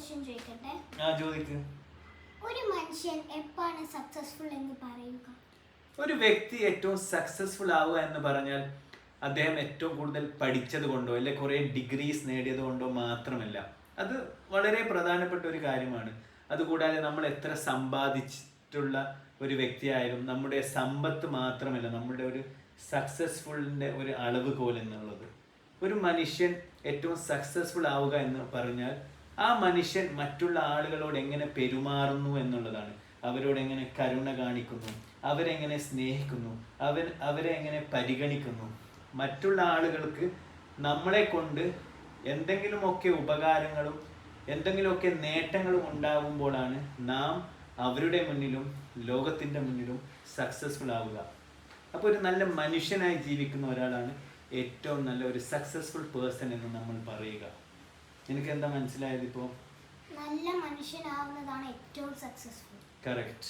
Question ചോദിക്കട്ടെ? ചോദിക്ക്. ഒരു മനുഷ്യൻ എപ്പോഴാണ് സക്സസ്ഫുൾ എന്ന് പറയുക? ഒരു വ്യക്തി ഏറ്റവും സക്സസ്ഫുൾ ആവുക എന്ന് പറഞ്ഞാൽ അദ്ദേഹം ഏറ്റവും കൂടുതൽ പഠിച്ചത് കൊണ്ടോ അല്ലെ കുറേ ഡിഗ്രീസ് നേടിയത് കൊണ്ടോ മാത്രമല്ല. അത് വളരെ പ്രധാനപ്പെട്ട ഒരു കാര്യമാണ്. അതുകൂടാതെ നമ്മൾ എത്ര സമ്പാദിച്ചിട്ടുള്ള ഒരു വ്യക്തിയായാലും നമ്മുടെ സമ്പത്ത് മാത്രമല്ല നമ്മുടെ ഒരു സക്സസ്ഫുള്ളിൻ്റെ ഒരു അളവുകോൽ എന്നുള്ളത്. ഒരു മനുഷ്യൻ ഏറ്റവും സക്സസ്ഫുൾ ആവുക എന്ന് പറഞ്ഞാൽ ആ മനുഷ്യൻ മറ്റുള്ള ആളുകളോട് എങ്ങനെ പെരുമാറുന്നു എന്നുള്ളതാണ്. അവരോട് എങ്ങനെ കരുണ കാണിക്കുന്നു, അവരെങ്ങനെ സ്നേഹിക്കുന്നു, അവരെ എങ്ങനെ പരിഗണിക്കുന്നു. മറ്റുള്ള ആളുകൾക്ക് നമ്മളെ കൊണ്ട് എന്തെങ്കിലുമൊക്കെ ഉപകാരങ്ങളും എന്തെങ്കിലുമൊക്കെ നേട്ടങ്ങളും ഉണ്ടാകുമ്പോഴാണ് നാം അവരുടെ മുന്നിലും ലോകത്തിൻ്റെ മുന്നിലും സക്സസ്ഫുൾ ആവുക. അപ്പോൾ ഒരു നല്ല മനുഷ്യനായി ജീവിക്കുന്ന ഒരാളാണ് ഏറ്റവും നല്ല ഒരു സക്സസ്ഫുൾ പേഴ്സൺ എന്ന് നമ്മൾ പറയുക. എനിക്ക് എന്താ മനസ്സിലായത് ഇപ്പോൾ? നല്ല മനുഷ്യനാവുന്നതാണ് ഏറ്റവും സക്സസ്ഫുൾ. കറക്റ്റ്.